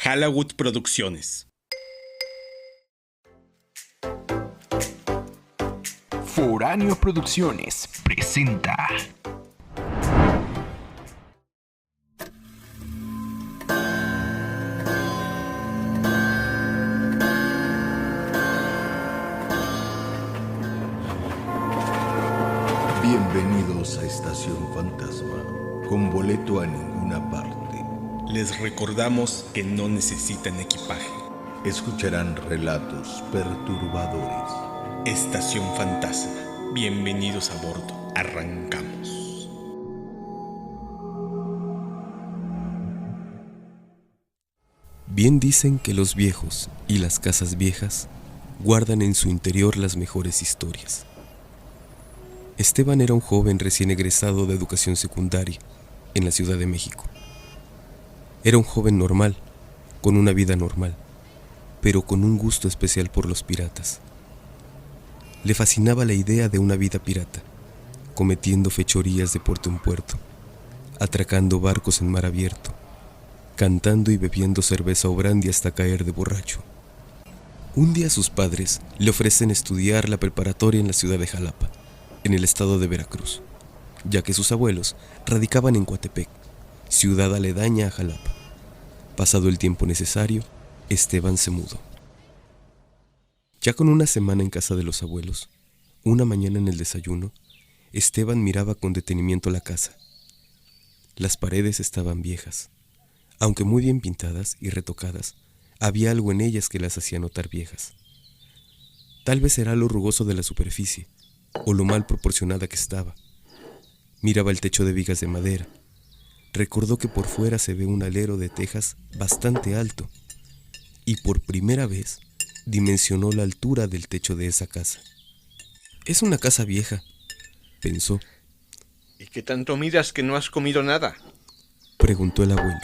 Halawood Producciones. Foráneo Producciones presenta. Bienvenidos a Estación Fantasma, con boleto a ninguna parte. Les recordamos que no necesitan equipaje. Escucharán relatos perturbadores. Estación Fantasma. Bienvenidos a bordo. Arrancamos. Bien dicen que los viejos y las casas viejas guardan en su interior las mejores historias. Esteban era un joven recién egresado de educación secundaria en la Ciudad de México. Era un joven normal, con una vida normal, pero con un gusto especial por los piratas. Le fascinaba la idea de una vida pirata, cometiendo fechorías de puerto en puerto, atracando barcos en mar abierto, cantando y bebiendo cerveza o brandy hasta caer de borracho. Un día sus padres le ofrecen estudiar la preparatoria en la ciudad de Jalapa, en el estado de Veracruz, ya que sus abuelos radicaban en Coatepec, ciudad aledaña a Jalapa. Pasado el tiempo necesario, Esteban se mudó. Ya con una semana en casa de los abuelos, una mañana en el desayuno, Esteban miraba con detenimiento la casa. Las paredes estaban viejas. Aunque muy bien pintadas y retocadas, había algo en ellas que las hacía notar viejas. Tal vez era lo rugoso de la superficie, o lo mal proporcionada que estaba. Miraba el techo de vigas de madera. Recordó que por fuera se ve un alero de tejas bastante alto, y por primera vez dimensionó la altura del techo de esa casa. Es una casa vieja, pensó. ¿Y qué tanto miras que no has comido nada?, preguntó el abuelo.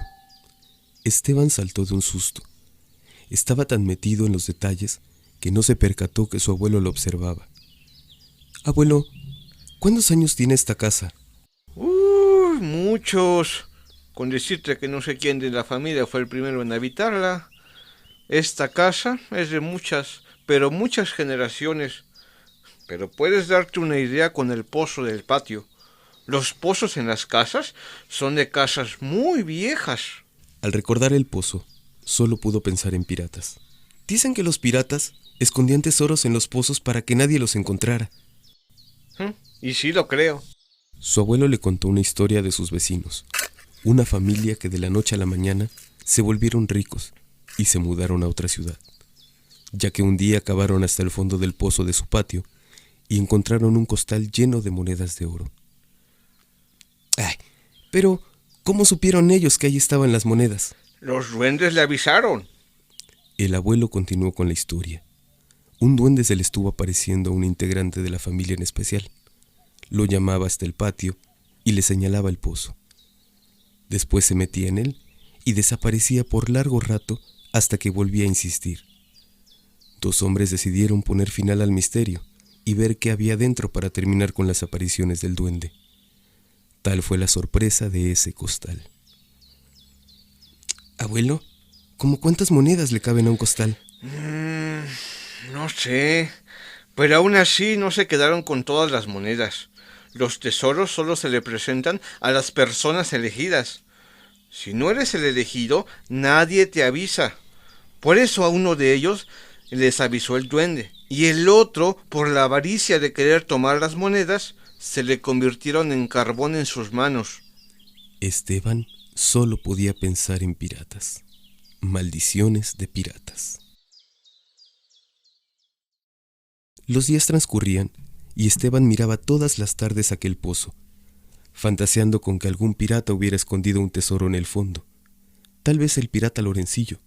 Esteban saltó de un susto. Estaba tan metido en los detalles que no se percató que su abuelo lo observaba. Abuelo, ¿cuántos años tiene esta casa? Muchos. Con decirte que no sé quién de la familia fue el primero en habitarla. Esta casa es de muchas, pero muchas generaciones. Pero puedes darte una idea con el pozo del patio. Los pozos en las casas son de casas muy viejas. Al recordar el pozo, solo pudo pensar en piratas. Dicen que los piratas escondían tesoros en los pozos para que nadie los encontrara. Y sí lo creo. Su abuelo le contó una historia de sus vecinos, una familia que de la noche a la mañana se volvieron ricos y se mudaron a otra ciudad, ya que un día cavaron hasta el fondo del pozo de su patio y encontraron un costal lleno de monedas de oro. ¡Ay! Pero, ¿cómo supieron ellos que ahí estaban las monedas? Los duendes le avisaron. El abuelo continuó con la historia. Un duende se le estuvo apareciendo a un integrante de la familia en especial. Lo llamaba hasta el patio y le señalaba el pozo. Después se metía en él y desaparecía por largo rato hasta que volvía a insistir. Dos hombres decidieron poner final al misterio y ver qué había dentro para terminar con las apariciones del duende. Tal fue la sorpresa de ese costal. Abuelo, ¿cómo cuántas monedas le caben a un costal? No sé, pero aún así no se quedaron con todas las monedas. Los tesoros solo se le presentan a las personas elegidas. Si no eres el elegido, nadie te avisa. Por eso a uno de ellos les avisó el duende, y el otro, por la avaricia de querer tomar las monedas, se le convirtieron en carbón en sus manos. Esteban solo podía pensar en piratas. Maldiciones de piratas. Los días transcurrían y Esteban miraba todas las tardes aquel pozo, fantaseando con que algún pirata hubiera escondido un tesoro en el fondo. Tal vez el pirata Lorencillo,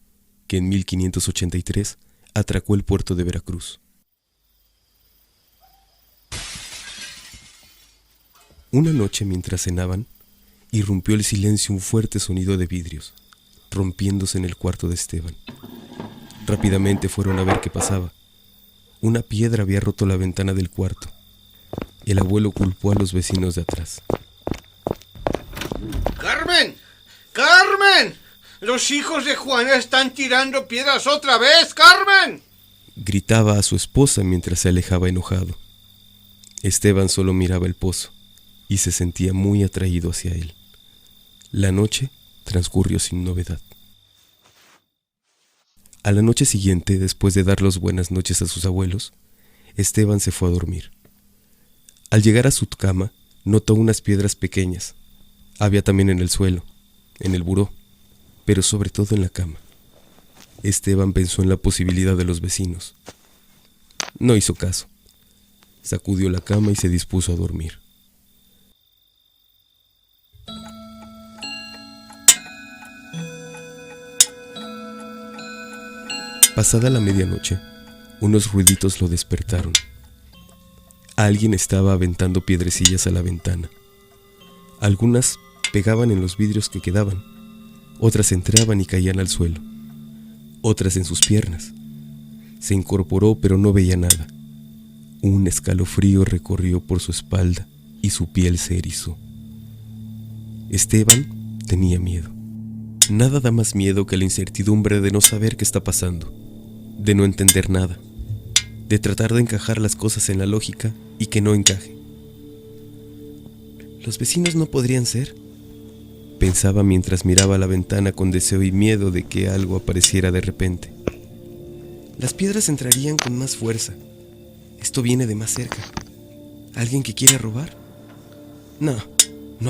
que en 1583 atracó el puerto de Veracruz. Una noche mientras cenaban, irrumpió el silencio un fuerte sonido de vidrios, rompiéndose en el cuarto de Esteban. Rápidamente fueron a ver qué pasaba. Una piedra había roto la ventana del cuarto. El abuelo culpó a los vecinos de atrás. ¡Carmen! ¡Carmen! Los hijos de Juana están tirando piedras otra vez, Carmen. Gritaba a su esposa mientras se alejaba enojado. Esteban solo miraba el pozo y se sentía muy atraído hacia él. La noche transcurrió sin novedad. A la noche siguiente, después de dar las buenas noches a sus abuelos, Esteban se fue a dormir. Al llegar a su cama, notó unas piedras pequeñas. Había también en el suelo, en el buró, pero sobre todo en la cama. Esteban pensó en la posibilidad de los vecinos. No hizo caso. Sacudió la cama y se dispuso a dormir. Pasada la medianoche, unos ruiditos lo despertaron. Alguien estaba aventando piedrecillas a la ventana. Algunas pegaban en los vidrios que quedaban, otras entraban y caían al suelo, otras en sus piernas. Se incorporó pero no veía nada. Un escalofrío recorrió por su espalda y su piel se erizó. Esteban tenía miedo. Nada da más miedo que la incertidumbre de no saber qué está pasando, de no entender nada, de tratar de encajar las cosas en la lógica y que no encaje. ¿Los vecinos no podrían ser?, pensaba mientras miraba a la ventana con deseo y miedo de que algo apareciera de repente. Las piedras entrarían con más fuerza. Esto viene de más cerca. ¿Alguien que quiere robar? No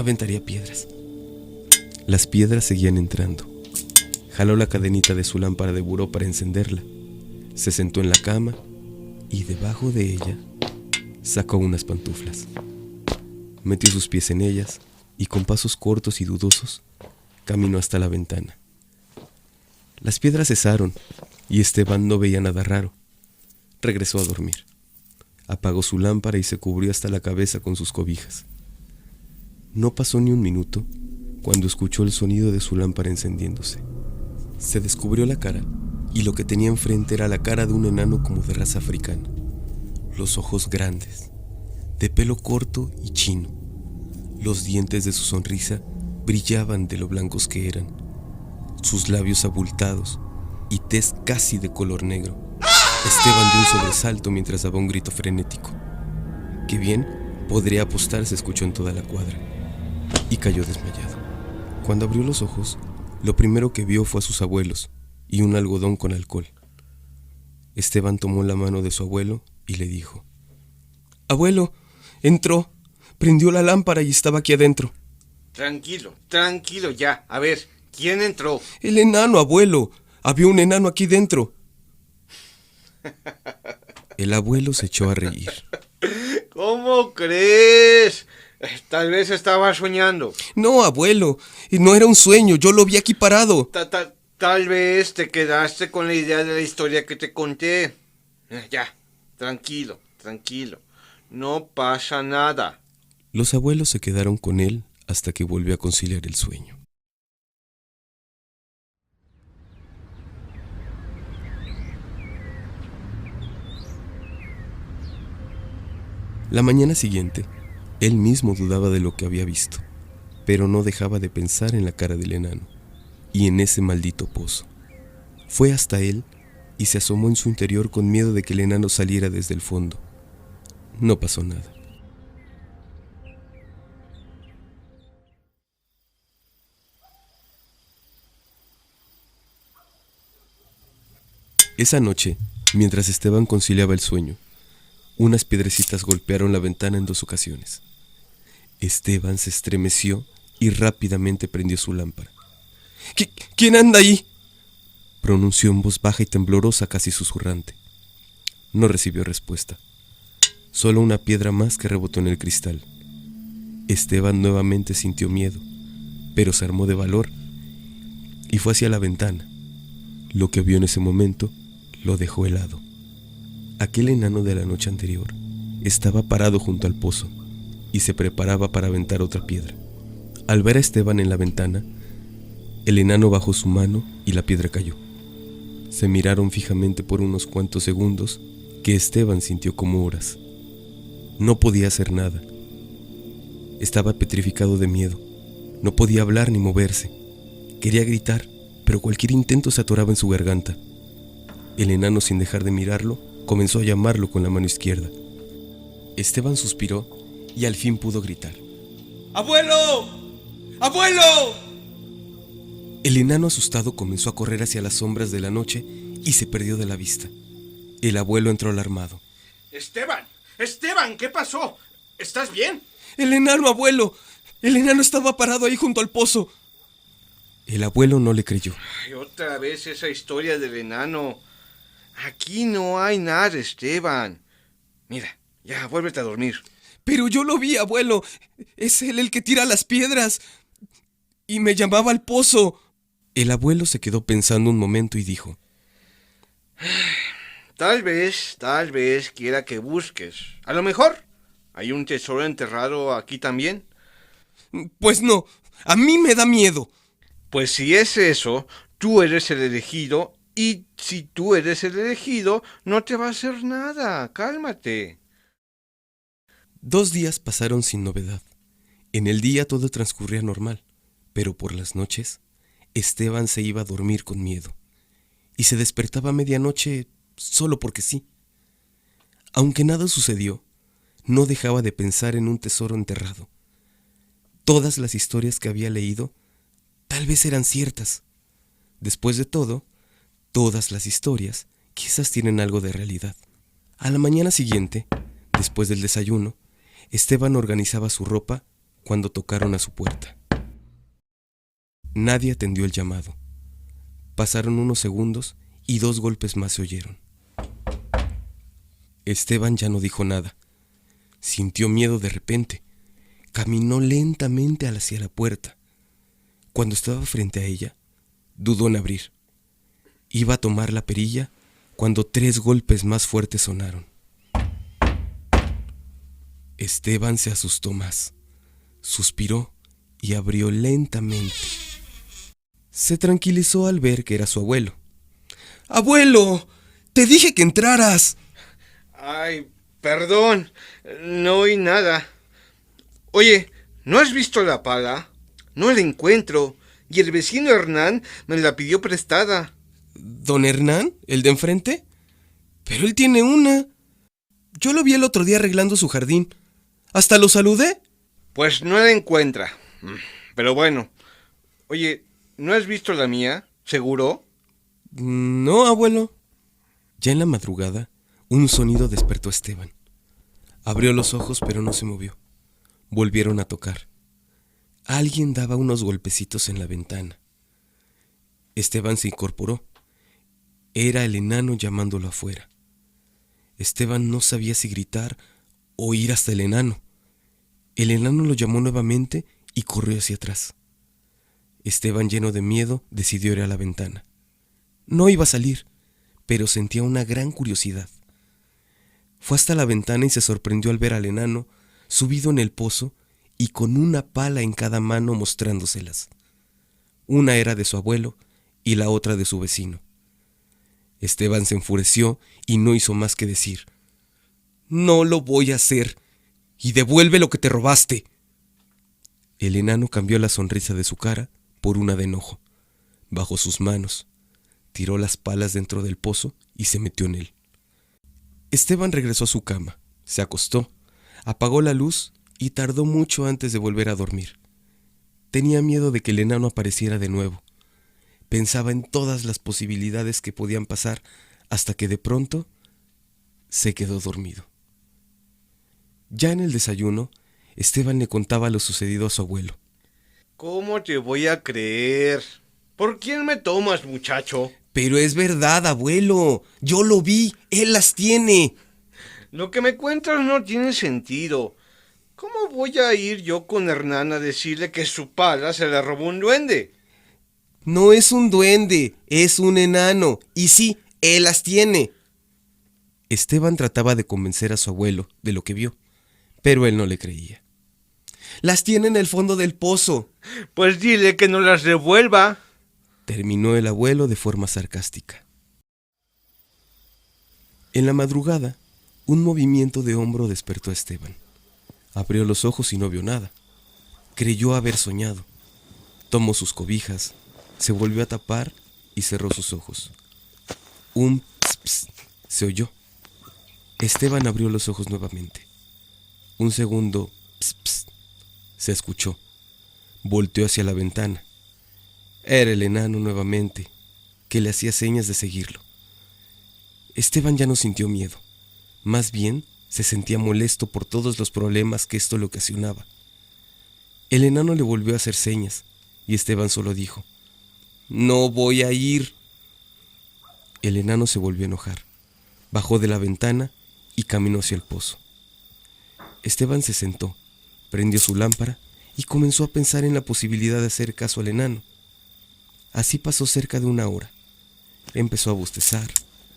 aventaría piedras. Las piedras seguían entrando. Jaló la cadenita de su lámpara de buró para encenderla. Se sentó en la cama y debajo de ella sacó unas pantuflas. Metió sus pies en ellas y con pasos cortos y dudosos caminó hasta la ventana. Las piedras cesaron y Esteban no veía nada raro. Regresó a dormir. Apagó su lámpara y se cubrió hasta la cabeza con sus cobijas. No pasó ni un minuto cuando escuchó el sonido de su lámpara encendiéndose. Se descubrió la cara y lo que tenía enfrente era la cara de un enano como de raza africana. Los ojos grandes, de pelo corto y chino. Los dientes de su sonrisa brillaban de lo blancos que eran. Sus labios abultados y tez casi de color negro. Esteban dio un sobresalto mientras daba un grito frenético. Qué bien podría apostar, se escuchó en toda la cuadra. Y cayó desmayado. Cuando abrió los ojos, lo primero que vio fue a sus abuelos y un algodón con alcohol. Esteban tomó la mano de su abuelo y le dijo: «Abuelo, entró, prendió la lámpara y estaba aquí adentro». Tranquilo ya. A ver, ¿quién entró? «El enano, abuelo. Había un enano aquí dentro». El abuelo se echó a reír. ¿Cómo crees? Tal vez estaba soñando. «No, abuelo, no era un sueño, yo lo vi aquí parado». Tal vez te quedaste con la idea de la historia que te conté. Ya, tranquilo. No pasa nada. Los abuelos se quedaron con él hasta que volvió a conciliar el sueño. La mañana siguiente, él mismo dudaba de lo que había visto, pero no dejaba de pensar en la cara del enano y en ese maldito pozo. Fue hasta él y se asomó en su interior con miedo de que el enano saliera desde el fondo. No pasó nada. Esa noche, mientras Esteban conciliaba el sueño, unas piedrecitas golpearon la ventana en 2 ocasiones. Esteban se estremeció y rápidamente prendió su lámpara. ¿Quién anda ahí?, pronunció en voz baja y temblorosa, casi susurrante. No recibió respuesta. Solo una piedra más que rebotó en el cristal. Esteban nuevamente sintió miedo, pero se armó de valor y fue hacia la ventana. Lo que vio en ese momento lo dejó helado. Aquel enano de la noche anterior estaba parado junto al pozo y se preparaba para aventar otra piedra. Al ver a Esteban en la ventana, el enano bajó su mano y la piedra cayó. Se miraron fijamente por unos cuantos segundos que Esteban sintió como horas. No podía hacer nada. Estaba petrificado de miedo. No podía hablar ni moverse. Quería gritar, pero cualquier intento se atoraba en su garganta. El enano, sin dejar de mirarlo, comenzó a llamarlo con la mano izquierda. Esteban suspiró y al fin pudo gritar: ¡Abuelo! ¡Abuelo! El enano, asustado, comenzó a correr hacia las sombras de la noche y se perdió de la vista. El abuelo entró alarmado. Esteban, Esteban, ¿qué pasó? ¿Estás bien? ¡El enano, abuelo! ¡El enano estaba parado ahí junto al pozo! El abuelo no le creyó. Ay, otra vez esa historia del enano. Aquí no hay nada, Esteban. Mira, ya, vuélvete a dormir. Pero yo lo vi, abuelo. Es él el que tira las piedras. Y me llamaba al pozo. El abuelo se quedó pensando un momento y dijo: Tal vez quiera que busques. A lo mejor hay un tesoro enterrado aquí también. Pues no, a mí me da miedo. Pues si es eso, tú eres el elegido, y si tú eres el elegido, no te va a hacer nada. Cálmate. 2 días pasaron sin novedad. En el día todo transcurría normal, pero por las noches Esteban se iba a dormir con miedo y se despertaba a medianoche solo porque sí. Aunque nada sucedió, no dejaba de pensar en un tesoro enterrado. Todas las historias que había leído tal vez eran ciertas. Después de todo, todas las historias quizás tienen algo de realidad. A la mañana siguiente, después del desayuno, Esteban organizaba su ropa cuando tocaron a su puerta. Nadie atendió el llamado. Pasaron unos segundos y 2 golpes más se oyeron. Esteban ya no dijo nada. Sintió miedo de repente. Caminó lentamente hacia la puerta. Cuando estaba frente a ella, dudó en abrir. Iba a tomar la perilla cuando 3 golpes más fuertes sonaron. Esteban se asustó más. Suspiró y abrió lentamente. Se tranquilizó al ver que era su abuelo. ¡Abuelo! ¡Te dije que entraras! Ay, perdón, no oí nada. Oye, ¿no has visto la pala? No la encuentro, y el vecino Hernán me la pidió prestada. ¿Don Hernán? ¿El de enfrente? Pero él tiene una. Yo lo vi el otro día arreglando su jardín. Hasta lo saludé. Pues no la encuentra. Pero bueno. Oye, ¿no has visto la mía? ¿Seguro? No, abuelo. Ya en la madrugada, un sonido despertó a Esteban. Abrió los ojos, pero no se movió. Volvieron a tocar. Alguien daba unos golpecitos en la ventana. Esteban se incorporó. Era el enano llamándolo afuera. Esteban no sabía si gritar o ir hasta el enano. El enano lo llamó nuevamente y corrió hacia atrás. Esteban, lleno de miedo, decidió ir a la ventana. No iba a salir, pero sentía una gran curiosidad. Fue hasta la ventana y se sorprendió al ver al enano subido en el pozo y con una pala en cada mano mostrándoselas. Una era de su abuelo y la otra de su vecino. Esteban se enfureció y no hizo más que decir: «No lo voy a hacer, y devuelve lo que te robaste». El enano cambió la sonrisa de su cara por una de enojo. Bajó sus manos, tiró las palas dentro del pozo y se metió en él. Esteban regresó a su cama, se acostó, apagó la luz y tardó mucho antes de volver a dormir. Tenía miedo de que el enano apareciera de nuevo. Pensaba en todas las posibilidades que podían pasar hasta que de pronto se quedó dormido. Ya en el desayuno, Esteban le contaba lo sucedido a su abuelo. ¿Cómo te voy a creer? ¿Por quién me tomas, muchacho? Pero es verdad, abuelo. Yo lo vi. Él las tiene. Lo que me cuentas no tiene sentido. ¿Cómo voy a ir yo con Hernán a decirle que su pala se la robó un duende? No es un duende, es un enano. Y sí, él las tiene. Esteban trataba de convencer a su abuelo de lo que vio, pero él no le creía. Las tiene en el fondo del pozo. Pues dile que no las devuelva. Terminó el abuelo de forma sarcástica. En la madrugada, un movimiento de hombro despertó a Esteban. Abrió los ojos y no vio nada. Creyó haber soñado. Tomó sus cobijas, Se volvió a tapar y cerró sus ojos. Un ps, ps se oyó. Esteban abrió los ojos nuevamente. Un segundo ps, ps se escuchó. Volteó hacia la ventana. Era el enano nuevamente, que le hacía señas de seguirlo. Esteban ya no sintió miedo. Más bien, se sentía molesto por todos los problemas que esto le ocasionaba. El enano le volvió a hacer señas, y Esteban solo dijo: «No voy a ir». El enano se volvió a enojar. Bajó de la ventana y caminó hacia el pozo. Esteban se sentó, prendió su lámpara y comenzó a pensar en la posibilidad de hacer caso al enano. Así pasó cerca de 1 hora. Empezó a bostezar,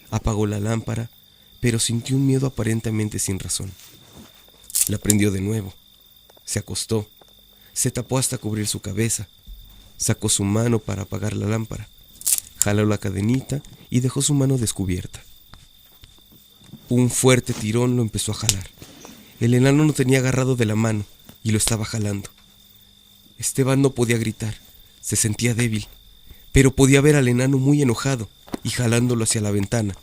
apagó la lámpara, pero sintió un miedo aparentemente sin razón. La prendió de nuevo, se acostó, se tapó hasta cubrir su cabeza, sacó su mano para apagar la lámpara, jaló la cadenita y dejó su mano descubierta. Un fuerte tirón lo empezó a jalar. El enano lo tenía agarrado de la mano y lo estaba jalando. Esteban no podía gritar, se sentía débil, pero podía ver al enano muy enojado y jalándolo hacia la ventana.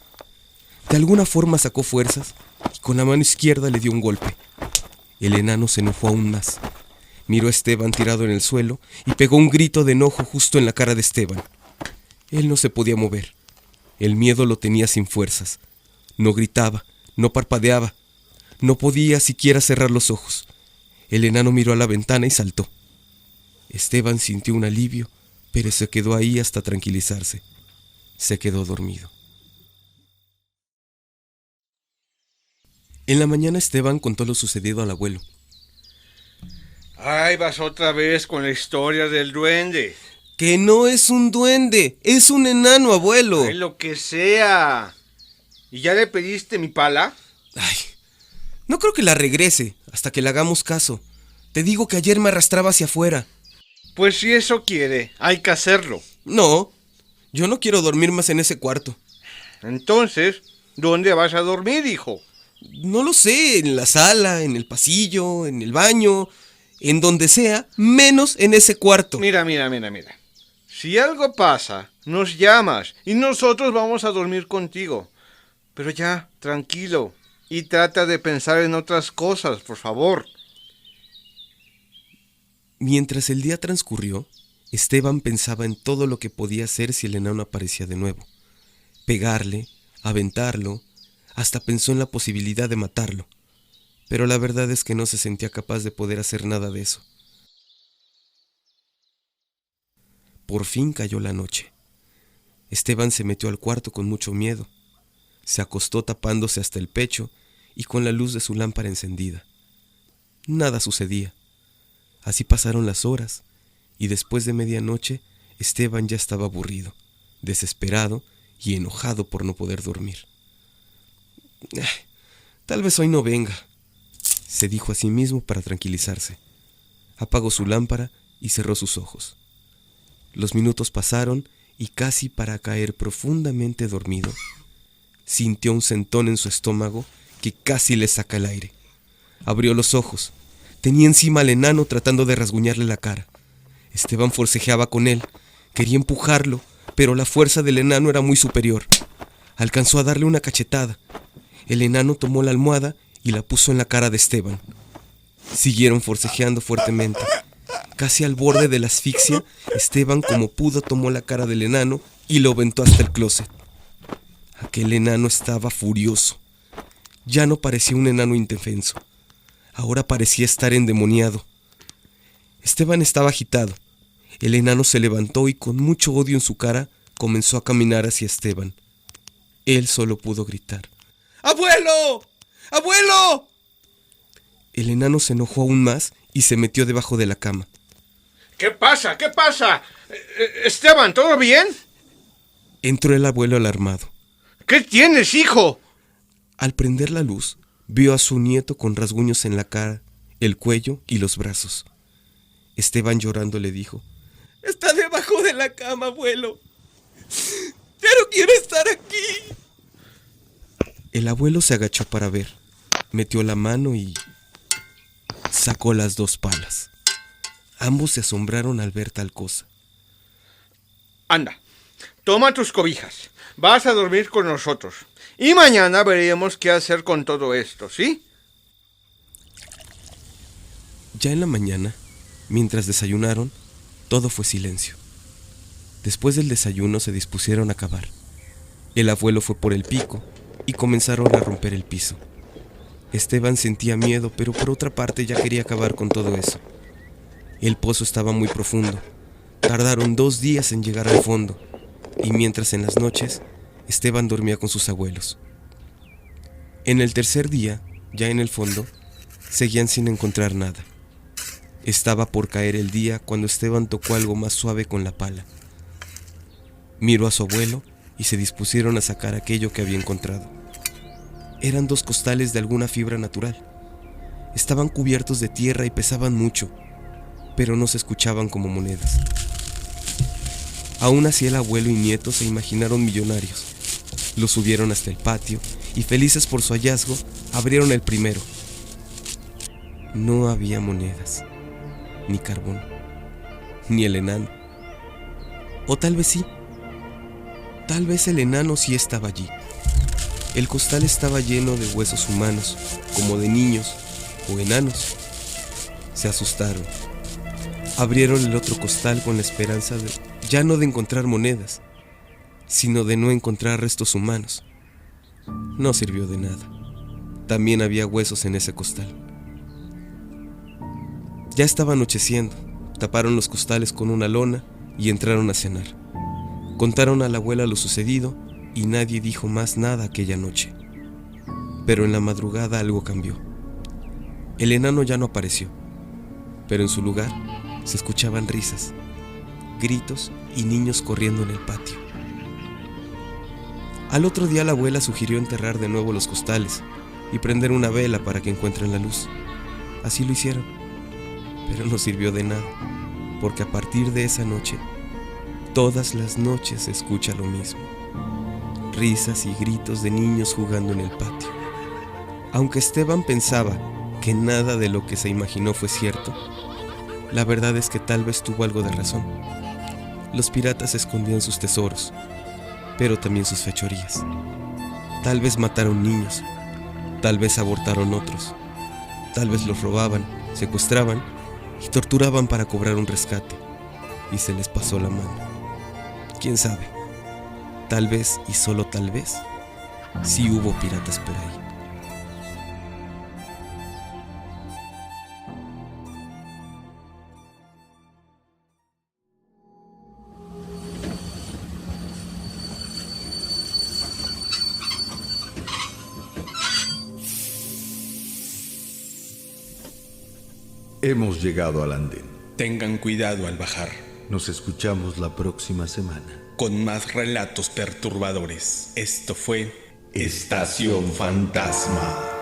De alguna forma sacó fuerzas y con la mano izquierda le dio un golpe. El enano se enojó aún más. Miró a Esteban tirado en el suelo y pegó un grito de enojo justo en la cara de Esteban. Él no se podía mover. El miedo lo tenía sin fuerzas. No gritaba, no parpadeaba. No podía siquiera cerrar los ojos. El enano miró a la ventana y saltó. Esteban sintió un alivio, pero se quedó ahí hasta tranquilizarse. Se quedó dormido. En la mañana Esteban contó lo sucedido al abuelo. Ay, vas otra vez con la historia del duende. ¡Que no es un duende! ¡Es un enano, abuelo! Ay, lo que sea. ¿Y ya le pediste mi pala? Ay, no creo que la regrese hasta que le hagamos caso. Te digo que ayer me arrastraba hacia afuera. Pues si eso quiere, hay que hacerlo. No, yo no quiero dormir más en ese cuarto. Entonces, ¿dónde vas a dormir, hijo? No lo sé, en la sala, en el pasillo, en el baño, en donde sea, menos en ese cuarto. Mira. Si algo pasa, nos llamas y nosotros vamos a dormir contigo. Pero ya, tranquilo, y trata de pensar en otras cosas, por favor. Mientras el día transcurrió, Esteban pensaba en todo lo que podía hacer si el enano aparecía de nuevo. Pegarle, aventarlo, hasta pensó en la posibilidad de matarlo. Pero la verdad es que no se sentía capaz de poder hacer nada de eso. Por fin cayó la noche. Esteban se metió al cuarto con mucho miedo. Se acostó tapándose hasta el pecho y con la luz de su lámpara encendida. Nada sucedía. Así pasaron las horas, y después de medianoche, Esteban ya estaba aburrido, desesperado y enojado por no poder dormir. Tal vez hoy no venga, se dijo a sí mismo para tranquilizarse. Apagó su lámpara y cerró sus ojos. Los minutos pasaron y casi para caer profundamente dormido, sintió un sentón en su estómago que casi le saca el aire. Abrió los ojos. Tenía encima al enano tratando de rasguñarle la cara. Esteban forcejeaba con él. Quería empujarlo, pero la fuerza del enano era muy superior. Alcanzó a darle una cachetada. El enano tomó la almohada y la puso en la cara de Esteban. Siguieron forcejeando fuertemente. Casi al borde de la asfixia, Esteban como pudo tomó la cara del enano y lo aventó hasta el closet. Aquel enano estaba furioso. Ya no parecía un enano indefenso. Ahora parecía estar endemoniado. Esteban estaba agitado. El enano se levantó y con mucho odio en su cara comenzó a caminar hacia Esteban. Él solo pudo gritar: ¡Abuelo! ¡Abuelo! El enano se enojó aún más y se metió debajo de la cama. ¿Qué pasa? ¿Qué pasa? Esteban, ¿todo bien? Entró el abuelo alarmado. ¿Qué tienes, hijo? Al prender la luz, vio a su nieto con rasguños en la cara, el cuello y los brazos. Esteban llorando le dijo: «Está debajo de la cama, abuelo. ¡Ya no quiero estar aquí!» El abuelo se agachó para ver, metió la mano y sacó las 2 palas. Ambos se asombraron al ver tal cosa. Anda, toma tus cobijas. Vas a dormir con nosotros. Y mañana veremos qué hacer con todo esto, ¿sí? Ya en la mañana, mientras desayunaron, todo fue silencio. Después del desayuno se dispusieron a cavar. El abuelo fue por el pico y comenzaron a romper el piso. Esteban sentía miedo, pero por otra parte ya quería acabar con todo eso. El pozo estaba muy profundo. Tardaron 2 días en llegar al fondo, y mientras en las noches, Esteban dormía con sus abuelos. En el tercer día, ya en el fondo, seguían sin encontrar nada. Estaba por caer el día cuando Esteban tocó algo más suave con la pala. Miró a su abuelo y se dispusieron a sacar aquello que había encontrado. Eran 2 costales de alguna fibra natural. Estaban cubiertos de tierra y pesaban mucho, pero no se escuchaban como monedas. Aún así el abuelo y nieto se imaginaron millonarios. Los subieron hasta el patio y, felices por su hallazgo, abrieron el primero. No había monedas, ni carbón, ni el enano. O tal vez sí. Tal vez el enano sí estaba allí. El costal estaba lleno de huesos humanos, como de niños o enanos. Se asustaron. Abrieron el otro costal con la esperanza de ya no de encontrar monedas, sino de no encontrar restos humanos. No sirvió de nada. También había huesos en ese costal. Ya estaba anocheciendo. Taparon los costales con una lona y entraron a cenar. Contaron a la abuela lo sucedido y nadie dijo más nada aquella noche. Pero en la madrugada algo cambió. El enano ya no apareció, pero en su lugar se escuchaban risas, gritos y niños corriendo en el patio. Al otro día la abuela sugirió enterrar de nuevo los costales y prender una vela para que encuentren la luz. Así lo hicieron, pero no sirvió de nada, porque a partir de esa noche, todas las noches se escucha lo mismo. Risas y gritos de niños jugando en el patio. Aunque Esteban pensaba que nada de lo que se imaginó fue cierto, la verdad es que tal vez tuvo algo de razón. Los piratas escondían sus tesoros, pero también sus fechorías. Tal vez mataron niños, tal vez abortaron otros, tal vez los robaban, secuestraban y torturaban para cobrar un rescate, y se les pasó la mano. ¿Quién sabe? Tal vez, y solo tal vez, sí hubo piratas por ahí. Hemos llegado al andén. Tengan cuidado al bajar, Nos escuchamos la próxima semana. con más relatos perturbadores. Esto fue Estación Fantasma.